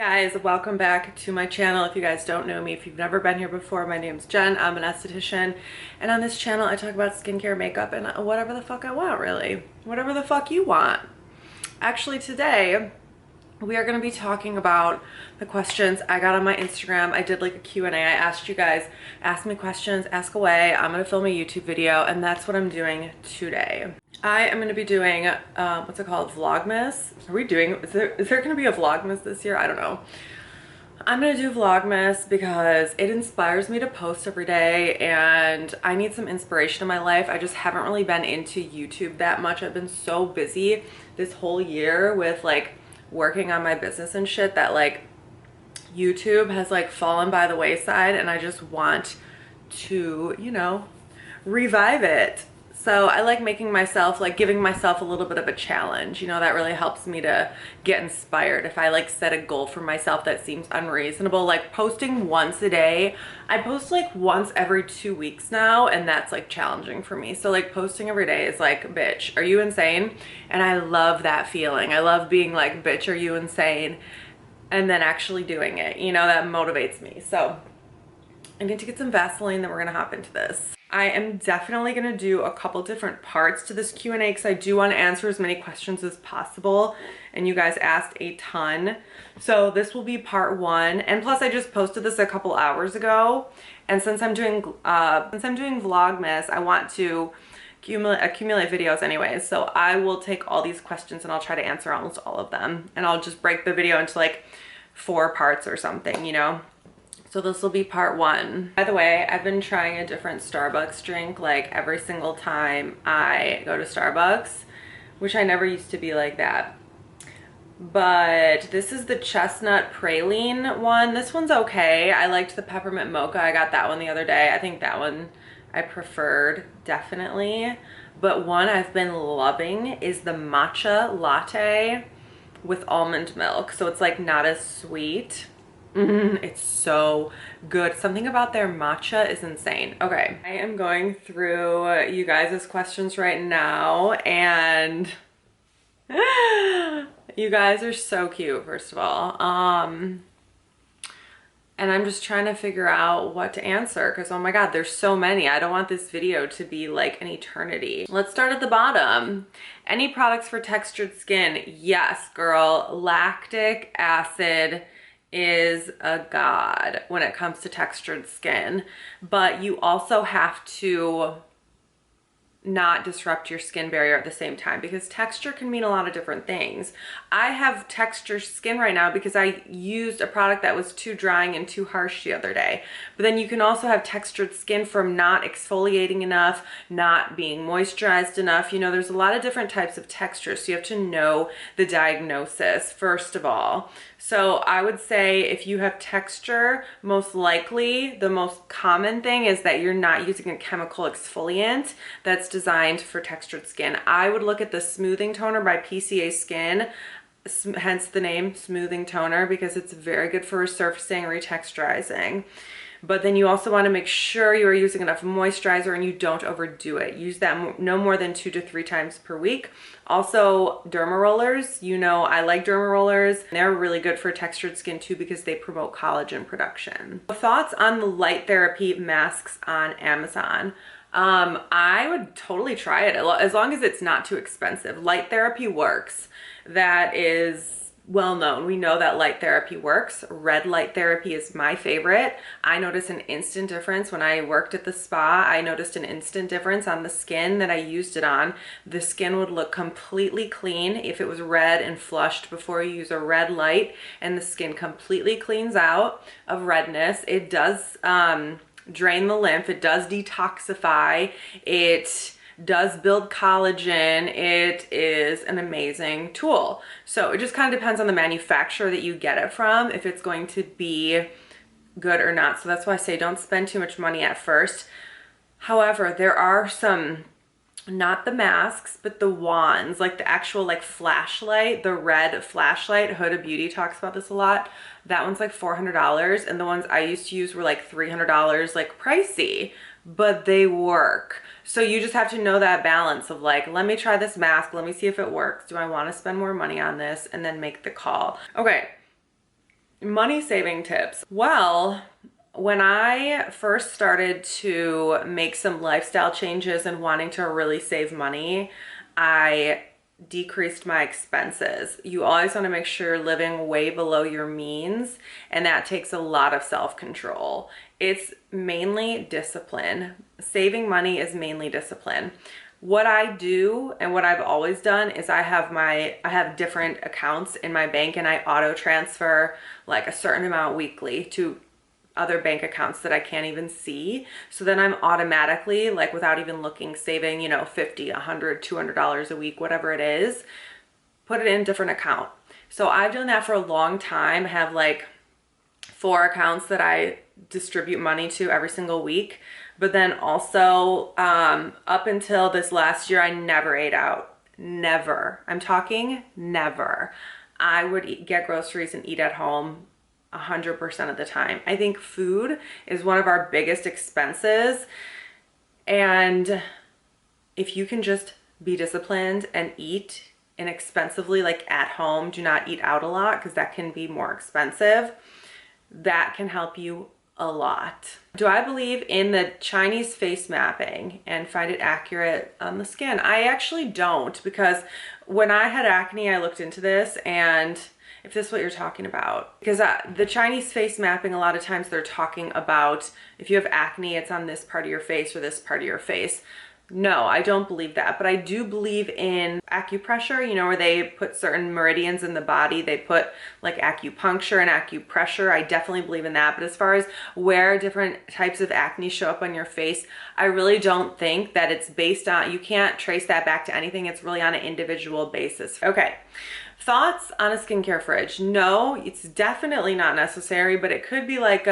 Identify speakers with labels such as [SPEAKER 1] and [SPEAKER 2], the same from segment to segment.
[SPEAKER 1] Guys, welcome back to my channel. If you guys don't know me, if you've never been here before, my name's Jen. I'm an esthetician, and on this channel I talk about skincare, makeup, and whatever the fuck I want, really. Whatever the fuck you want. Actually, today we are going to be talking about the questions I got on my Instagram. I did like a Q&A. I asked you guys, ask me questions, ask away. I'm going to film a YouTube video, and that's what I'm doing today. I am going to be doing, what's it called? Vlogmas? Are we doing, is there going to be a Vlogmas this year? I don't know. I'm going to do Vlogmas because it inspires me to post every day, and I need some inspiration in my life. I just haven't really been into YouTube that much. I've been so busy this whole year with like working on my business and shit that like YouTube has like fallen by the wayside, and I just want to, you know, revive it. So I like making myself, like giving myself a little bit of a challenge, you know, that really helps me to get inspired. If I like set a goal for myself that seems unreasonable, like posting once a day, I post like once every 2 weeks now, and that's like challenging for me. So like posting every day is like, bitch, are you insane? And I love that feeling. I love being like, bitch, are you insane? And then actually doing it, you know, that motivates me. So I'm going to get some Vaseline, then we're going to hop into this. I am definitely going to do a couple different parts to this Q&A because I do want to answer as many questions as possible, and you guys asked a ton. So this will be part one, and plus I just posted this a couple hours ago, and since I'm doing Vlogmas, I want to accumulate videos anyways. So I will take all these questions and I'll try to answer almost all of them, and I'll just break the video into like 4 parts or something, you know. So this will be part one. By the way, I've been trying a different Starbucks drink like every single time I go to Starbucks, which I never used to be like that. But this is the chestnut praline one. This one's okay. I liked the peppermint mocha. I got that one the other day. I think that one I preferred, definitely. But one I've been loving is the matcha latte with almond milk. So it's like not as sweet. It's so good. Something about their matcha is insane. Okay, I am going through you guys' questions right now, and you guys are so cute, first of all. And I'm just trying to figure out what to answer because, oh my god, there's so many. I don't want this video to be like an eternity. Let's start at the bottom. Any products for textured skin? Yes, girl. Lactic acid is a god when it comes to textured skin, but you also have to not disrupt your skin barrier at the same time, because texture can mean a lot of different things. I have texture skin right now because I used a product that was too drying and too harsh the other day. But then you can also have textured skin from not exfoliating enough, not being moisturized enough. You know, there's a lot of different types of texture, so you have to know the diagnosis first of all. So I would say if you have texture, most likely the most common thing is that you're not using a chemical exfoliant that's designed for textured skin. I would look at the smoothing toner by PCA Skin, hence the name smoothing toner, because it's very good for resurfacing, retexturizing. But then you also want to make sure you are using enough moisturizer and you don't overdo it. Use that no more than 2 to 3 times per week. Also, derma rollers. You know, I like derma rollers. They're really good for textured skin too because they promote collagen production. Thoughts on the light therapy masks on Amazon? I would totally try it as long as it's not too expensive. Light therapy works. That is well known. We know that light therapy works. Red light therapy is my favorite. I noticed an instant difference when I worked at the spa. I noticed an instant difference on the skin that I used it on. The skin would look completely clean if it was red and flushed before you use a red light, and the skin completely cleans out of redness. It does drain the lymph. It does detoxify. It does build collagen. It is an amazing tool. So it just kind of depends on the manufacturer that you get it from, if it's going to be good or not. So that's why I say don't spend too much money at first. However, there are some, not the masks, but the wands, like the actual like flashlight, the red flashlight. Huda Beauty talks about this a lot. That one's like $400, and the ones I used to use were like $300, like pricey, but they work. So you just have to know that balance of like, let me try this mask, let me see if it works. Do I want to spend more money on this? And then make the call. Okay, Money saving tips. Well, when I first started to make some lifestyle changes and wanting to really save money, I decreased my expenses. You always want to make sure you're living way below your means, and that takes a lot of self-control. It's mainly discipline. Saving money is mainly discipline. What I do and what I've always done is I have different accounts in my bank, and I auto transfer like a certain amount weekly to other bank accounts that I can't even see. So then I'm automatically, like without even looking, saving, you know, $50, $100, $200 a week, whatever it is, put it in a different account. So I've done that for a long time. I have like 4 accounts that I distribute money to every single week. But then also up until this last year, I never ate out. Never. I'm talking never. I would get groceries and eat at home 100% of the time. I think food is one of our biggest expenses. And if you can just be disciplined and eat inexpensively, like at home, do not eat out a lot because that can be more expensive. That can help you a lot. Do I believe in the Chinese face mapping and find it accurate on the skin? I actually don't, because when I had acne, I looked into this, and if this is what you're talking about, because the Chinese face mapping, a lot of times they're talking about if you have acne, it's on this part of your face or this part of your face. No, I don't believe that, but I do believe in acupressure, you know, where they put certain meridians in the body. They put like acupuncture and acupressure. I definitely believe in that. But as far as where different types of acne show up on your face, I really don't think that it's based on, you can't trace that back to anything. It's really on an individual basis. Okay. Thoughts on a skincare fridge? No, it's definitely not necessary, but it could be like,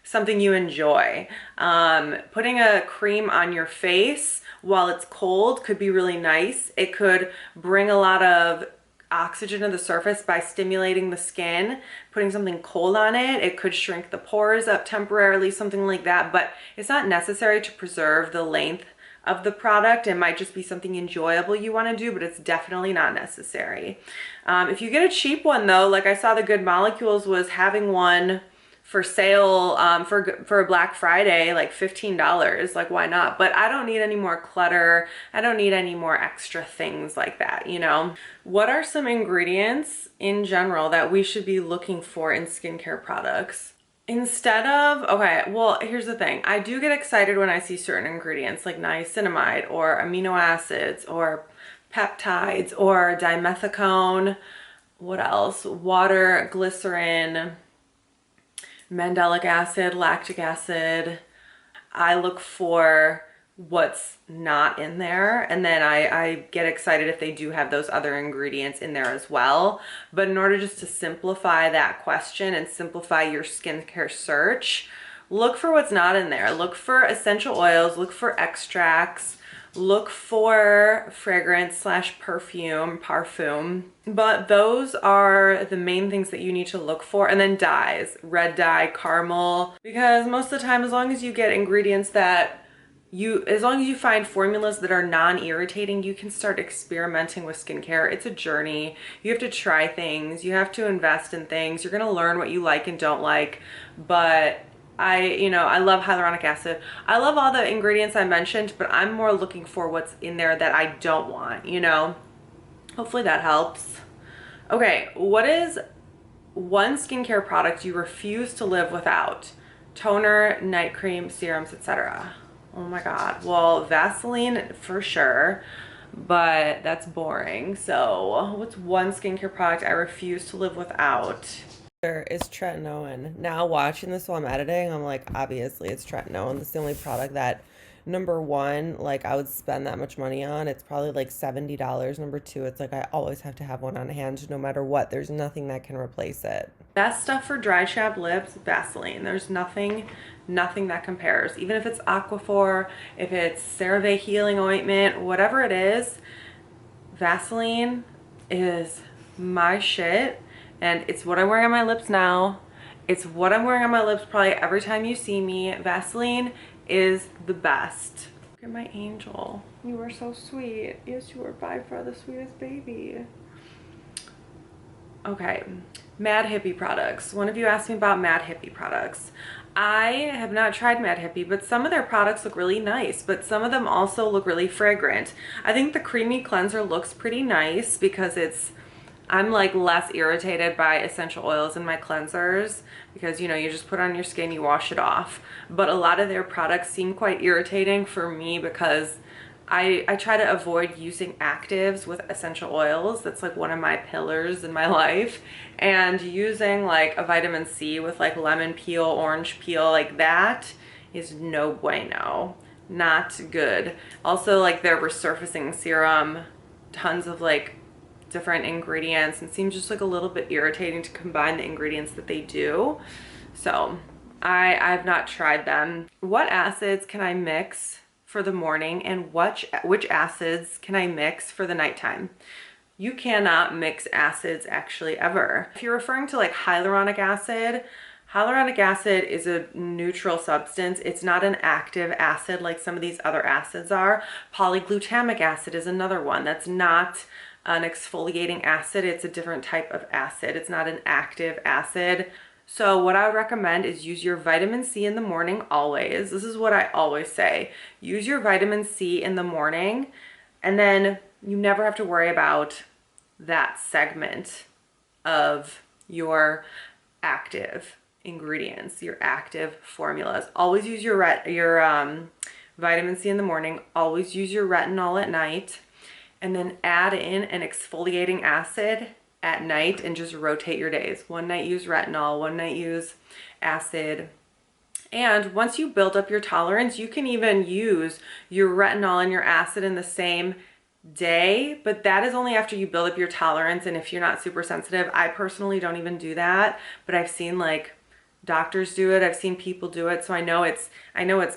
[SPEAKER 1] something you enjoy. Putting a cream on your face while it's cold could be really nice. It could bring a lot of oxygen to the surface by stimulating the skin. Putting something cold on it, it could shrink the pores up temporarily, something like that, but it's not necessary to preserve the length of the product. It might just be something enjoyable you want to do, but it's definitely not necessary. If you get a cheap one though, like I saw the Good Molecules was having one for sale for Black Friday, like $15, like why not? But I don't need any more clutter. I don't need any more extra things like that, you know? What are some ingredients in general that we should be looking for in skincare products? Instead of, okay, well, here's the thing. I do get excited when I see certain ingredients like niacinamide or amino acids or peptides or dimethicone. What else? Water, glycerin, mandelic acid, lactic acid. I look for what's not in there, and then I get excited if they do have those other ingredients in there as well. But in order just to simplify that question and simplify your skincare search, look for what's not in there. Look for essential oils, look for extracts, look for fragrance / parfum. But those are the main things that you need to look for. And then dyes, red dye, caramel, because most of the time, as long as you get ingredients that as long as you find formulas that are non-irritating, you can start experimenting with skincare. It's a journey. You have to try things. You have to invest in things. You're going to learn what you like and don't like. But I love hyaluronic acid. I love all the ingredients I mentioned, but I'm more looking for what's in there that I don't want, you know? Hopefully that helps. Okay, what is one skincare product you refuse to live without? Toner, night cream, serums, etc. Oh my God. Well, Vaseline for sure, but that's boring. So what's one skincare product I refuse to live without? Is tretinoin. Now watching this while I'm editing, I'm like, obviously it's tretinoin. That's the only product that, number one, like I would spend that much money on. It's probably like $70. Number two, it's like I always have to have one on hand no matter what. There's nothing that can replace it. Best stuff for dry chapped lips, Vaseline. There's nothing that compares. Even if it's Aquaphor, if it's CeraVe healing ointment, whatever it is, Vaseline is my shit. And it's what I'm wearing on my lips now. It's what I'm wearing on my lips probably every time you see me. Vaseline is the best. Look at my angel. You are so sweet. Yes, you are by far the sweetest baby. Okay, Mad Hippie products. One of you asked me about Mad Hippie products. I have not tried Mad Hippie, but some of their products look really nice, but some of them also look really fragrant. I think the creamy cleanser looks pretty nice because I'm like less irritated by essential oils in my cleansers because, you know, you just put on your skin, you wash it off. But a lot of their products seem quite irritating for me because I try to avoid using actives with essential oils. That's like one of my pillars in my life. And using like a vitamin C with like lemon peel, orange peel, like that is no bueno. Not good. Also, like their resurfacing serum, tons of like different ingredients, and seems just like a little bit irritating to combine the ingredients that they do. So I've not tried them. What acids can I mix for the morning, and which acids can I mix for the nighttime? You cannot mix acids actually ever. If you're referring to like hyaluronic acid is a neutral substance. It's not an active acid like some of these other acids are. Polyglutamic acid is another one. That's not an exfoliating acid. It's a different type of acid. It's not an active acid. So what I would recommend is use your vitamin C in the morning always. This is what I always say. Use your vitamin C in the morning, and then you never have to worry about that segment of your active ingredients, your active formulas. Always use your vitamin C in the morning. Always use your retinol at night, and then add in an exfoliating acid at night and just rotate your days. One night use retinol, one night use acid. And once you build up your tolerance, you can even use your retinol and your acid in the same day, but that is only after you build up your tolerance. And if you're not super sensitive, I personally don't even do that, but I've seen like doctors do it. I've seen people do it. So I know it's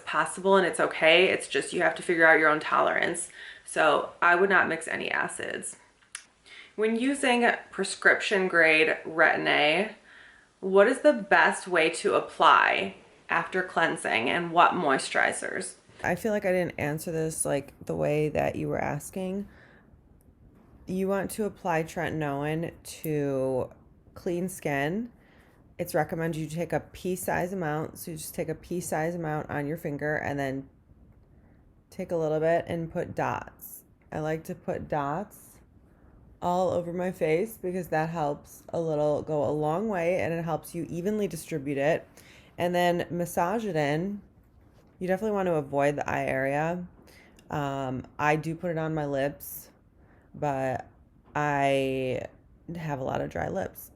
[SPEAKER 1] possible and it's okay. It's just, you have to figure out your own tolerance. So I would not mix any acids. When using prescription grade Retin-A, what is the best way to apply after cleansing, and what moisturizers?
[SPEAKER 2] I feel like I didn't answer this like the way that you were asking. You want to apply tretinoin to clean skin. It's recommended you take a pea-size amount. So you just take a pea-size amount on your finger and then take a little bit and put dots. I like to put dots all over my face because that helps go a long way, and it helps you evenly distribute it. And then massage it in. You definitely want to avoid the eye area. I do put it on my lips, but I have a lot of dry lips.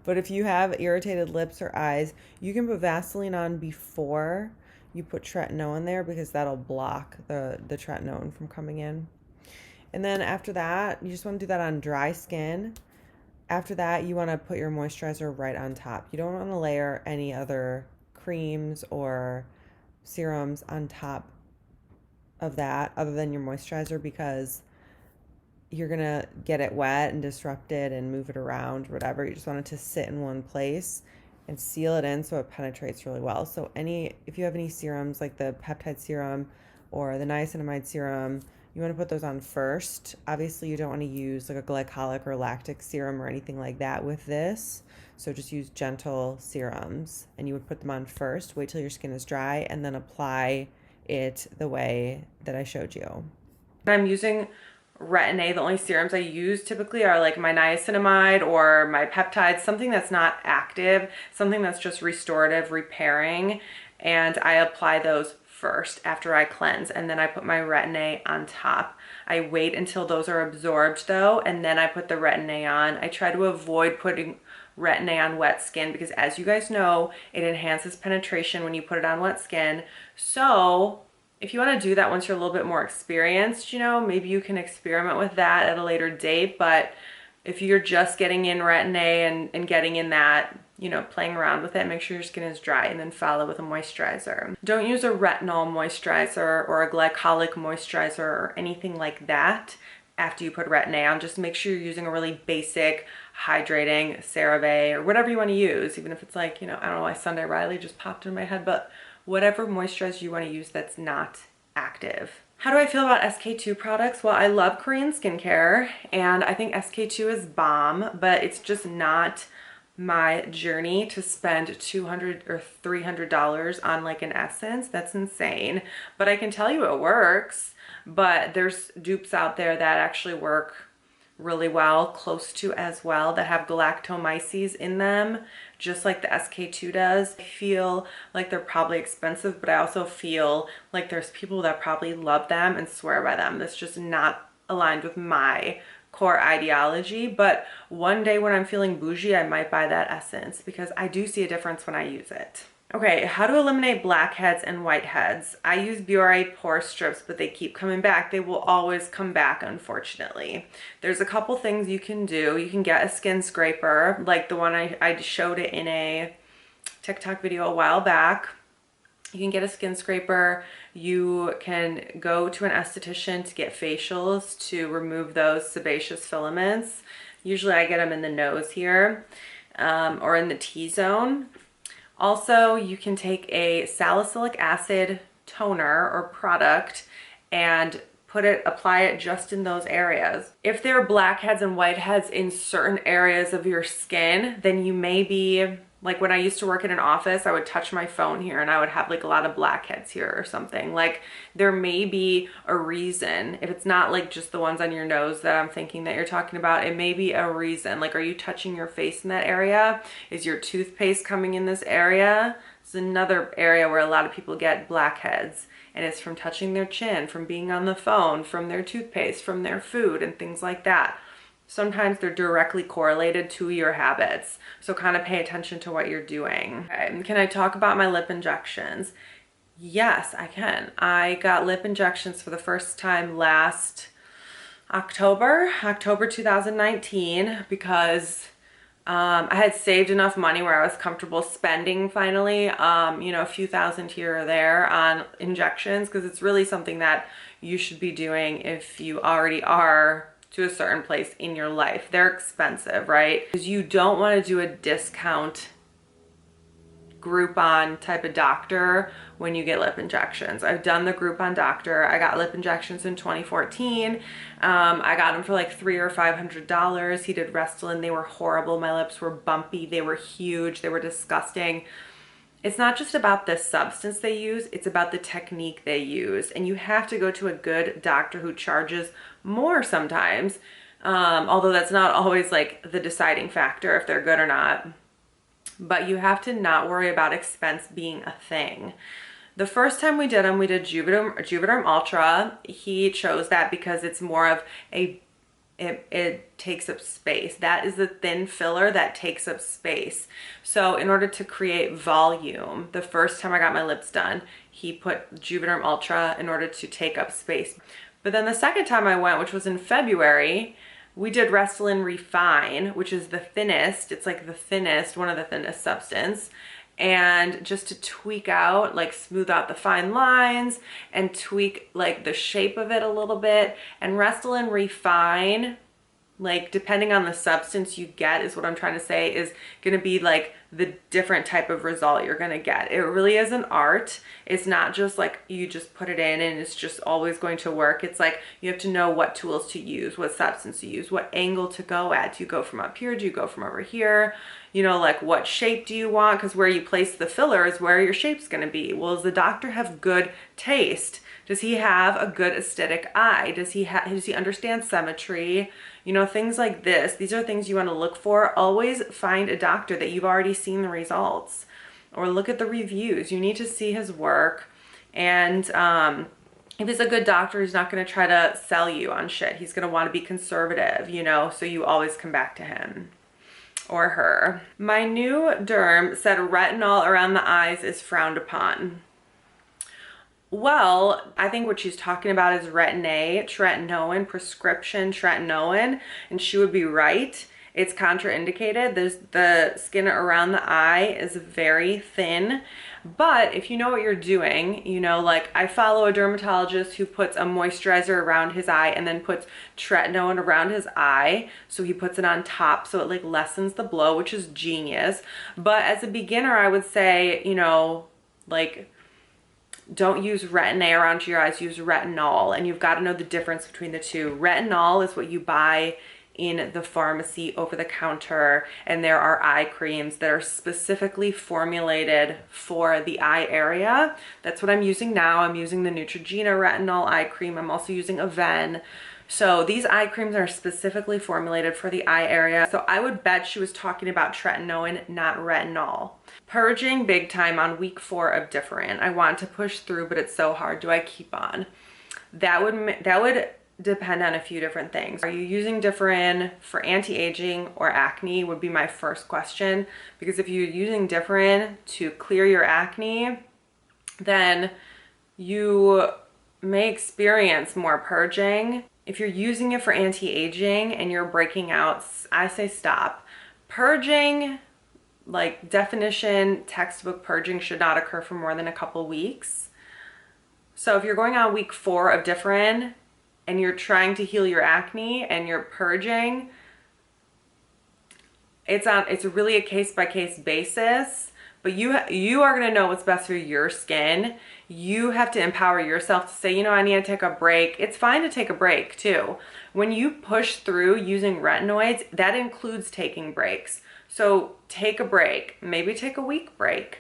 [SPEAKER 2] But if you have irritated lips or eyes, you can put Vaseline on before you put tretinoin there because that'll block the tretinoin from coming in. And then after that, you just want to do that on dry skin. After that, you want to put your moisturizer right on top. You don't want to layer any other creams or serums on top of that other than your moisturizer, because you're going to get it wet and disrupt it and move it around or whatever. You just want it to sit in one place and seal it in so it penetrates really well. So if you have any serums like the peptide serum or the niacinamide serum, you want to put those on first. Obviously, you don't want to use like a glycolic or lactic serum or anything like that with this. So just use gentle serums, and you would put them on first, wait till your skin is dry, and then apply it the way that I showed you.
[SPEAKER 1] I'm using Retin-A, the only serums I use typically are like my niacinamide or my peptides, something that's not active, something that's just restorative, repairing, and I apply those first after I cleanse, and then I put my Retin-A on top. I wait until those are absorbed though, and then I put the Retin-A on. I try to avoid putting Retin-A on wet skin because, as you guys know, it enhances penetration when you put it on wet skin. So if you want to do that once you're a little bit more experienced, you know, maybe you can experiment with that at a later date. But if you're just getting in Retin-A and getting in that, you know, playing around with it, make sure your skin is dry, and then follow with a moisturizer. Don't use a retinol moisturizer or a glycolic moisturizer or anything like that after you put Retin-A on. Just make sure you're using a really basic hydrating CeraVe or whatever you want to use, even if it's like, you know, I don't know why Sunday Riley just popped in my head, but whatever moisturizer you want to use that's not active. How do I feel about SK-II products? Well, I love Korean skincare, and I think SK-II is bomb, but it's just not my journey to spend $200 or $300 on like an essence. That's insane. But I can tell you it works. But there's dupes out there that actually work really well, close to as well, that have galactomyces in them, just like the SK2 does. I feel like they're probably expensive, but I also feel like there's people that probably love them and swear by them. That's just not aligned with my core ideology. But one day when I'm feeling bougie, I might buy that essence because I do see a difference when I use it. Okay, how to eliminate blackheads and whiteheads. I use Bauer pore strips, but they keep coming back. They will always come back, unfortunately. There's a couple things you can do. You can get a skin scraper, like the one I showed it in a TikTok video a while back. You can get a skin scraper. You can go to an esthetician to get facials to remove those sebaceous filaments. Usually I get them in the nose here, or in the T-zone. Also, you can take a salicylic acid toner or product and apply it just in those areas. If there are blackheads and whiteheads in certain areas of your skin, then you may be, like when I used to work in an office, I would touch my phone here and I would have like a lot of blackheads here or something. Like there may be a reason. If it's not like just the ones on your nose that I'm thinking that you're talking about, it may be a reason. Like, are you touching your face in that area? Is your toothpaste coming in this area? It's another area where a lot of people get blackheads. And it's from touching their chin, from being on the phone, from their toothpaste, from their food and things like that. Sometimes they're directly correlated to your habits. So kind of pay attention to what you're doing. Okay. Can I talk about my lip injections? Yes, I can. I got lip injections for the first time last October 2019, because I had saved enough money where I was comfortable spending finally, you know, a few thousand here or there on injections, because it's really something that you should be doing if you already are to a certain place in your life. They're expensive, right? Because you don't want to do a discount Groupon type of doctor when you get lip injections. I've done the Groupon doctor. I got lip injections in 2014. I got them for like $300 or $500. He did Restylane. They were horrible. My lips were bumpy. They were huge. They were disgusting. It's not just about the substance they use, it's about the technique they use. And you have to go to a good doctor who charges more sometimes, although that's not always like the deciding factor if they're good or not. But you have to not worry about expense being a thing. The first time we did them, we did Juvederm Ultra. He chose that because it's more of a, it takes up space. That is the thin filler that takes up space. So in order to create volume, the first time I got my lips done, he put Juvederm Ultra in order to take up space. But then the second time I went, which was in February, we did Restylane Refine, which is the thinnest. It's like the thinnest, one of the thinnest substance. And just to tweak out, like smooth out the fine lines and tweak like the shape of it a little bit. And Restylane Refine, like depending on the substance you get, is what I'm trying to say, is gonna be like the different type of result you're gonna get. It really is an art. It's not just like you just put it in and it's just always going to work. It's like you have to know what tools to use, what substance to use, what angle to go at. Do you go from up here? Do you go from over here? You know, like what shape do you want? Because where you place the filler is where your shape's gonna be. Well, does the doctor have good taste? Does he have a good aesthetic eye? Does he understand symmetry? You know, things like this. These are things you want to look for. Always find a doctor that you've already seen the results, or look at the reviews. You need to see his work. And if he's a good doctor, he's not going to try to sell you on shit. He's going to want to be conservative, you know, so you always come back to him or her. My new derm said retinol around the eyes is frowned upon. Well, I think what she's talking about is tretinoin, prescription tretinoin, and she would be right. It's contraindicated. The skin around the eye is very thin, but if you know what you're doing, you know, like I follow a dermatologist who puts a moisturizer around his eye and then puts tretinoin around his eye. So he puts it on top so it like lessens the blow, which is genius. But as a beginner, I would say, you know, like, don't use Retin-A around your eyes, use retinol. And you've got to know the difference between the two. Retinol is what you buy in the pharmacy over the counter, and there are eye creams that are specifically formulated for the eye area. That's what I'm using now. I'm using the Neutrogena Retinol eye cream. I'm also using Aven. So these eye creams are specifically formulated for the eye area. So I would bet she was talking about tretinoin, not retinol. Purging big time on week 4 of Different. I want to push through, but it's so hard. Do I keep on? That would depend on a few different things. Are you using Different for anti-aging or acne would be my first question, because if you're using Different to clear your acne, then you may experience more purging. If you're using it for anti-aging and you're breaking out, I say stop. Purging, like definition, textbook purging should not occur for more than a couple weeks. So if you're going on week 4 of Different and you're trying to heal your acne and you're purging, it's really a case-by-case basis. But you are going to know what's best for your skin. You have to empower yourself to say, you know, I need to take a break. It's fine to take a break too. When you push through using retinoids, that includes taking breaks. So take a break, maybe take a week break,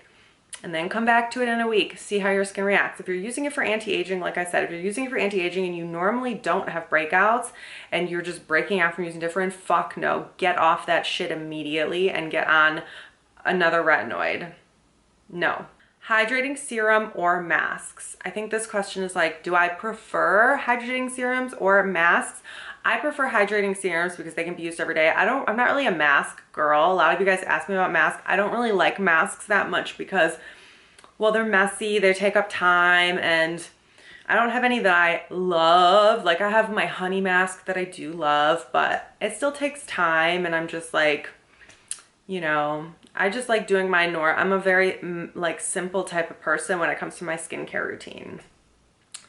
[SPEAKER 1] and then come back to it in a week. See how your skin reacts. If you're using it for anti-aging, like I said, if you're using it for anti-aging and you normally don't have breakouts and you're just breaking out from using Different, fuck no. Get off that shit immediately and get on another retinoid. No. Hydrating serum or masks? I think this question is like, do I prefer hydrating serums or masks? I prefer hydrating serums because they can be used every day. I'm not really a mask girl. A lot of you guys ask me about masks. I don't really like masks that much because, well, they're messy, they take up time, and I don't have any that I love. Like I have my honey mask that I do love, but it still takes time, and I'm just like, you know, I just like doing my I'm a very like simple type of person when it comes to my skincare routine.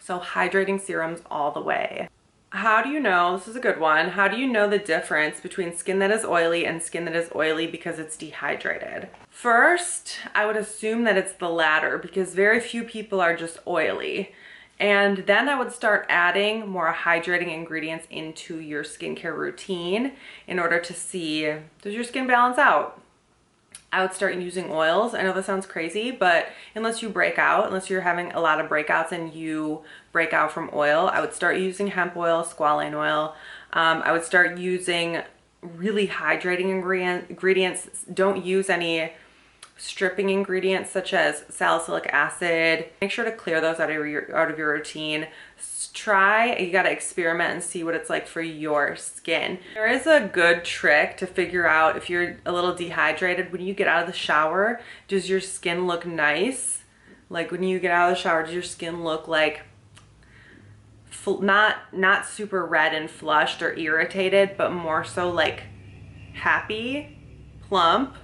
[SPEAKER 1] So hydrating serums all the way. How do you know, this is a good one, how do you know the difference between skin that is oily and skin that is oily because it's dehydrated? First, I would assume that it's the latter because very few people are just oily. And then I would start adding more hydrating ingredients into your skincare routine in order to see, does your skin balance out? I would start using oils. I know that sounds crazy, but unless you break out, unless you're having a lot of breakouts and you break out from oil, I would start using hemp oil, squalane oil. I would start using really hydrating ingredients. Don't use any stripping ingredients such as salicylic acid. Make sure to clear those out of your routine. You gotta experiment and see what it's like for your skin. There is a good trick to figure out if you're a little dehydrated. When you get out of the shower, does your skin look nice? Like when you get out of the shower, does your skin look like not super red and flushed or irritated, but more so like happy, plump,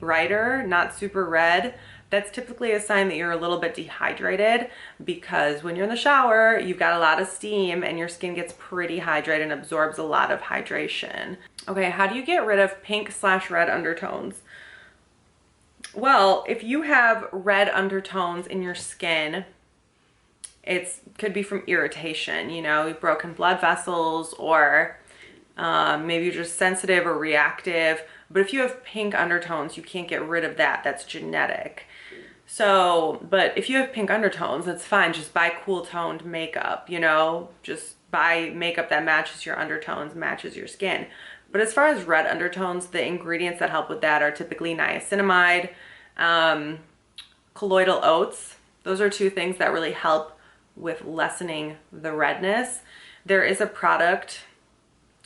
[SPEAKER 1] brighter, not super red? That's typically a sign that you're a little bit dehydrated, because when you're in the shower, you've got a lot of steam and your skin gets pretty hydrated and absorbs a lot of hydration. Okay, how do you get rid of pink/red undertones? Well, if you have red undertones in your skin, it could be from irritation, you know, broken blood vessels, or maybe you're just sensitive or reactive. But if you have pink undertones, you can't get rid of that. That's genetic. So, but if you have pink undertones, that's fine. Just buy cool toned makeup, you know, just buy makeup that matches your undertones, matches your skin. But as far as red undertones, the ingredients that help with that are typically niacinamide, colloidal oats. Those are two things that really help with lessening the redness. There is a product,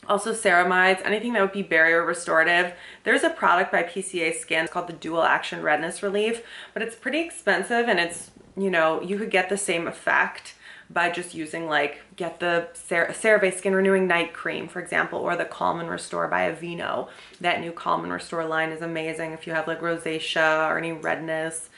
[SPEAKER 1] also ceramides, anything that would be barrier restorative. There's a product by PCA Skin called the Dual Action Redness Relief, but it's pretty expensive, and it's, you know, you could get the same effect by just using, like, get the CeraVe Skin Renewing Night Cream, for example, or the Calm and Restore by Aveeno. That new Calm and Restore line is amazing if you have like rosacea or any redness.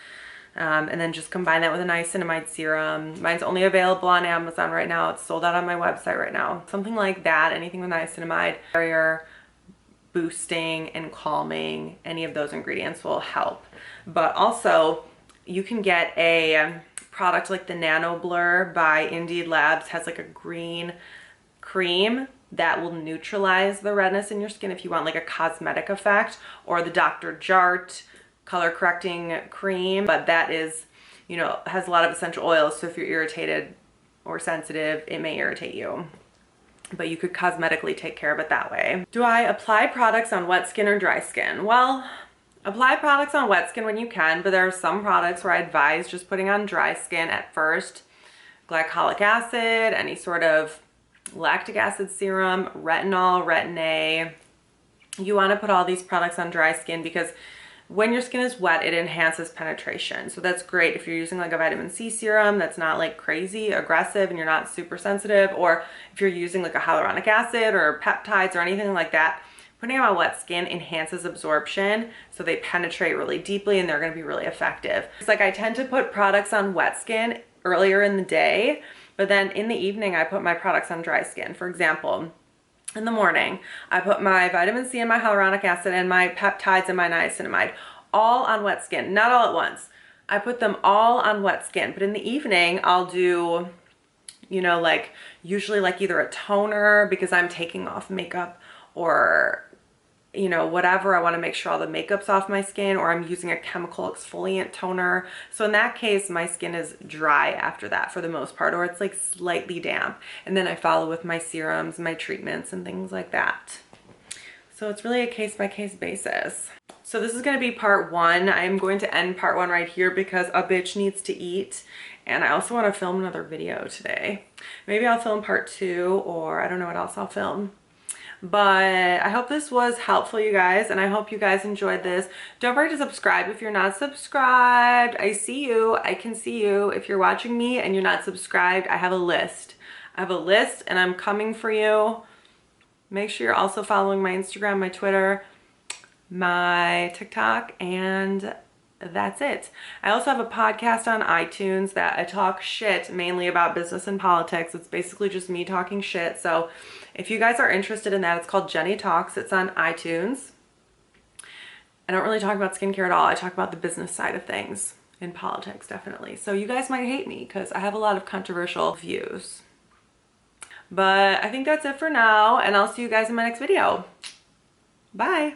[SPEAKER 1] And then just combine that with a niacinamide serum. Mine's only available on Amazon right now. It's sold out on my website right now. Something like that, anything with niacinamide, barrier boosting and calming, any of those ingredients will help. But also you can get a product like the Nano Blur by Indeed Labs, has like a green cream that will neutralize the redness in your skin if you want like a cosmetic effect, or the Dr. Jart color correcting cream, but that is, you know, has a lot of essential oils, so if you're irritated or sensitive, it may irritate you. But you could cosmetically take care of it that way. Do I apply products on wet skin or dry skin? Well, apply products on wet skin when you can, but there are some products where I advise just putting on dry skin at first. Glycolic acid, any sort of lactic acid serum, retinol, retin A. You want to put all these products on dry skin because when your skin is wet, it enhances penetration. So that's great if you're using like a vitamin C serum that's not like crazy aggressive and you're not super sensitive, or if you're using like a hyaluronic acid or peptides or anything like that. Putting them on wet skin enhances absorption, so they penetrate really deeply and they're going to be really effective. It's like I tend to put products on wet skin earlier in the day, but then in the evening I put my products on dry skin. For example, in the morning, I put my vitamin C and my hyaluronic acid and my peptides and my niacinamide all on wet skin, not all at once. I put them all on wet skin, but in the evening I'll do, you know, like usually like either a toner because I'm taking off makeup, or, you know, whatever, I want to make sure all the makeup's off my skin, or I'm using a chemical exfoliant toner. So in that case, my skin is dry after that for the most part, or it's like slightly damp. And then I follow with my serums, my treatments and things like that. So it's really a case-by-case basis. So this is going to be part one. I am going to end part one right here because a bitch needs to eat. And I also want to film another video today. Maybe I'll film part two, or I don't know what else I'll film. But I hope this was helpful, you guys, and I hope you guys enjoyed this. Don't forget to subscribe if you're not subscribed. I see you. I can see you. If you're watching me and you're not subscribed, I have a list. I have a list and I'm coming for you. Make sure you're also following my Instagram, my Twitter, my TikTok, and that's it. I also have a podcast on iTunes that I talk shit mainly about business and politics. It's basically just me talking shit. So if you guys are interested in that, it's called Jenny Talks. It's on iTunes. I don't really talk about skincare at all. I talk about the business side of things, in politics definitely. So you guys might hate me because I have a lot of controversial views. But I think that's it for now, and I'll see you guys in my next video. Bye.